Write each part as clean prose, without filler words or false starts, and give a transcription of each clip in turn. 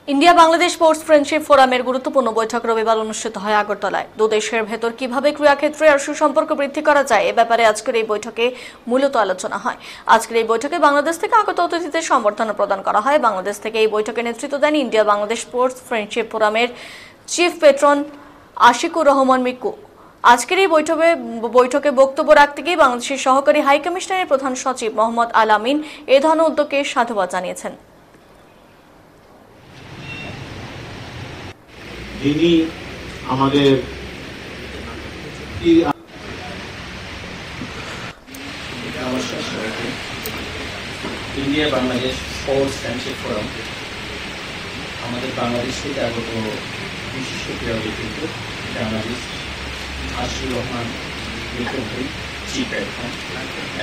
India Bangladesh sports friendship ফোরামের গুরুত্বপূর্ণ বৈঠক রবিবার অনুষ্ঠিত হয় আগরতলায়। দুদেশের ভেতর কিভাবে ক্রীড়াক্ষেত্রে আর সুসম্পর্ক বৃদ্ধি করা যায় এ ব্যাপারে আজকের এই বৈঠকে মূলত আলোচনা হয়। আজকের এই বৈঠকে বাংলাদেশ থেকে আগত অতিথিদের সম্বর্ধনা প্রদান করা হয়। বাংলাদেশ থেকে এই বৈঠকে নেতৃত্ব দেন ইন্ডিয়া বাংলাদেশ স্পোর্টস ফ্রেন্ডশিপ ফোরামের chief patron Ashikur Rahman Miku. আজকের এই বৈঠকে বক্তব্য রাখতে গিয়ে বাংলাদেশের সহকারী হাইকমিশনারের প্রধান সচিব মোহাম্মদ আল আমিন এ ধরনের উদ্যোগকে সাধুবাদ জানিয়েছেন। যিনি আমাদের India Bangladesh sports friendship forum আমাদের বাংলাদেশ থেকে আগত বিশিষ্ট ক্রীড়া ব্যক্তিত্ব জার্নালিস্ট আশিকুর রহমান মিকু ভাই, চিফ পেট্রন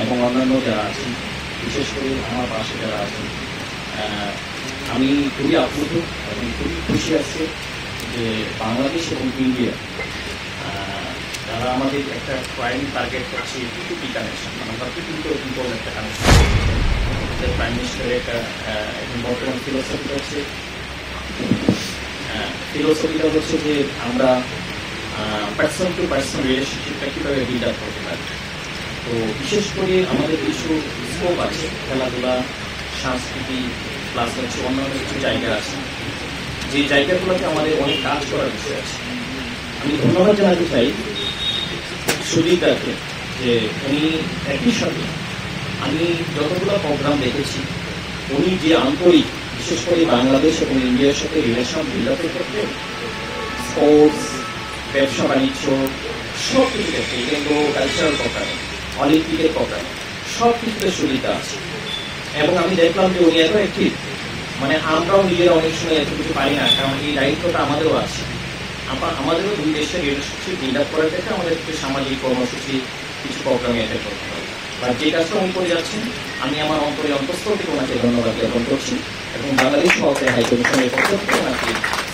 এবং অন্যান্য যারা আছেন, বিশেষ করে আমার পাশে যারা আছেন, আমি খুবই আপ্লুত এবং খুবই খুশি আছি যে বাংলাদেশ এবং ইন্ডিয়া যারা আমাদের একটা প্রাইম টার্গেট করছে পিপিপি কানেকশন, আমরা পিপিপি ইম্পর্টেন্ট একটা কানেকশন প্রাইম মিনিস্টারের একটা এখন বর্তমান ফিলোসফিটা হচ্ছে যে আমরা পার্সন টু পার্সন রিলেশনশিপটা কীভাবে বিল্ড আপ করতে পারি। তো বিশেষ করে আমাদের কিছু স্কোপ আছে, খেলাধুলা, সংস্কৃতি প্লাস হচ্ছে অন্যান্য কিছু জায়গা আছে, যে জায়গাগুলোতে আমাদের অনেক কাজ করার বিষয় আছে। আমি ধন্যবাদ জানাতে চাই সুদীপদাকে যে উনি একই সাথে আমি যতগুলো প্রোগ্রাম দেখেছি উনি যে আন্তরিক, বিশেষ করে বাংলাদেশ এবং ইন্ডিয়ার সাথে রিলেশন বিল্ড আপের ক্ষেত্রে স্পোর্টস, ব্যবসা বাণিজ্য সব কিছু ক্ষেত্রে, কিন্তু কালচারাল প্রোগ্রামে, অলিম্পিকের প্রোগ্রামে সব কিছুতে সুবিধা আছে। এবং আমি দেখলাম যে উনি এত একটি আমরাও নিজেরা অনেক সময় এত কিছু পারি না, কারণ এই দায়িত্বটা আমাদেরও আছে। আমাদেরও দুই দেশের রিলেশনশিপ বিল্ড আপ করার ক্ষেত্রে আমাদের কিছু সামাজিক কর্মসূচি, কিছু প্রোগ্রামে অ্যাটেন্ড করতে হবে। আর যে কাজটা উনি করে যাচ্ছেন, আমি আমার অন্তঃস্থল থেকে ওনাকে ধন্যবাদ জ্ঞাপন করছি এবং বাংলাদেশ সহকারী হাইকমিশনের পক্ষ থেকে ওনাকে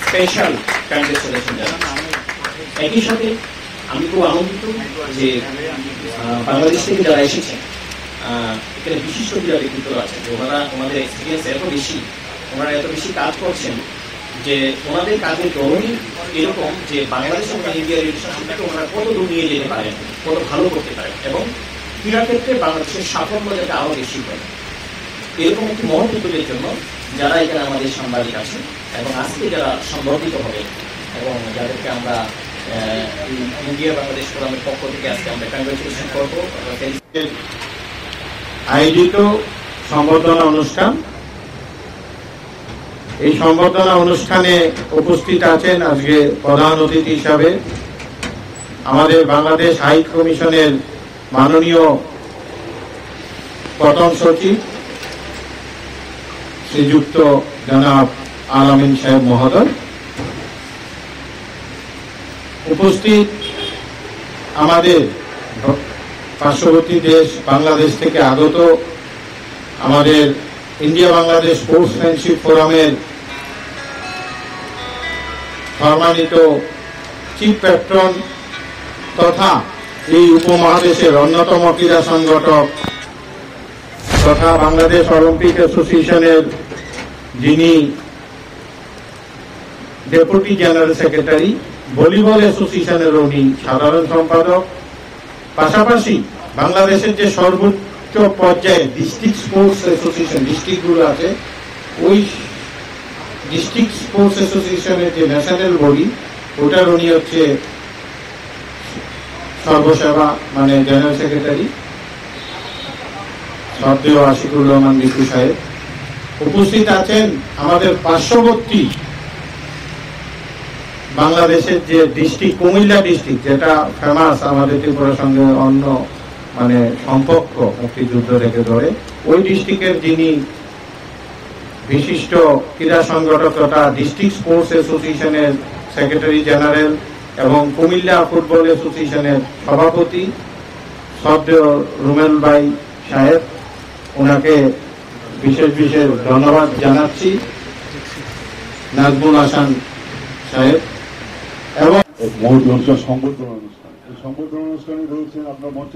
স্পেশাল কংগ্রেচুলেশন জানাচ্ছি। একই সাথে আমি খুব আনন্দিত যে বাংলাদেশ থেকে যারা এসেছেন এখানে বিশিষ্ট ক্রীড়া ব্যক্তিত্ব আছেন, যে ওনাদের এক্সপিরিয়েন্স এত বেশি, ওনারা এত বেশি কাজ করছেন যে ওনাদের কাজের ধরনই এরকম যে বাংলাদেশ এবং ইন্ডিয়ার রিলেশনশিপটাকে ওনারা কত দূর নিয়ে যেতে পারেন, কত ভালো করতে পারেন এবং ক্রীড়া ক্ষেত্রে বাংলাদেশের সাফল্য যাতে আরও বেশি হয়, এরকম একটি মহৎ উদ্যোগের জন্য যারা এখানে আমাদের সাংবাদিক আছেন এবং আজকে যারা সংগঠিত হবে এবং যাদেরকে আমরা ইন্ডিয়া বাংলাদেশ ফোরামের পক্ষ থেকে আজকে আমরা কংগ্রেচুলেশন করবো। আয়োজিত সংবর্ধনা অনুষ্ঠান, এই সংবর্ধনা অনুষ্ঠানে উপস্থিত আছেন আজকে প্রধান অতিথি হিসাবে আমাদের বাংলাদেশ হাই কমিশনের মাননীয় প্রথম সচিব শ্রীযুক্ত জনাব আল আমিন সাহেব মহোদয়, উপস্থিত আমাদের পার্শ্ববর্তী দেশ বাংলাদেশ থেকে আগত আমাদের ইন্ডিয়া বাংলাদেশ স্পোর্টস ফ্রেন্ডশিপ ফোরামের সম্মানিত চিফ পেট্রন তথা এই উপমহাদেশের অন্যতম ক্রীড়া সংগঠক তথা বাংলাদেশ অলিম্পিক অ্যাসোসিয়েশনের যিনি ডেপুটি জেনারেল সেক্রেটারি, ভলিবল অ্যাসোসিয়েশনের উনি সাধারণ সম্পাদক, পাশাপাশি বাংলাদেশের যে সর্বোচ্চ পর্যায়ে ডিস্ট্রিক্ট স্পোর্টস অ্যাসোসিয়েশন, ডিস্ট্রিক্টগুলো আছে, ওই ডিস্ট্রিক্ট স্পোর্টস অ্যাসোসিয়েশনের যে ন্যাশনাল বডি, ওটার উনি হচ্ছে সর্বসেবা জেনারেল সেক্রেটারি শ্রদ্ধেয় আশিকুর রহমান মিকু সাহেব। উপস্থিত আছেন আমাদের পার্শ্ববর্তী বাংলাদেশের যে ডিস্ট্রিক্ট কুমিল্লা ডিস্ট্রিক্ট, যেটা ফেমাস আমাদের ত্রিপুরার সঙ্গে অন্য সম্পর্ক একটি যুদ্ধ রেখে ধরে, ওই ডিস্ট্রিক্টের যিনি বিশিষ্ট ক্রীড়া সংগঠক তথা ডিস্ট্রিক্ট স্পোর্টস অ্যাসোসিয়েশনের সেক্রেটারি জেনারেল এবং কুমিল্লা ফুটবল অ্যাসোসিয়েশনের সভাপতি শ্রদ্ধেয় রুমেল ভাই সাহেব, ওনাকে বিশেষ বিশেষ ধন্যবাদ জানাচ্ছি, নাজমুল হাসান সাহেব এবং মহৎ অনুষ্ঠান সংবর্ধনা অনুষ্ঠান। এই সংবর্ধনা অনুষ্ঠানে রয়েছেন আপনার মঞ্চে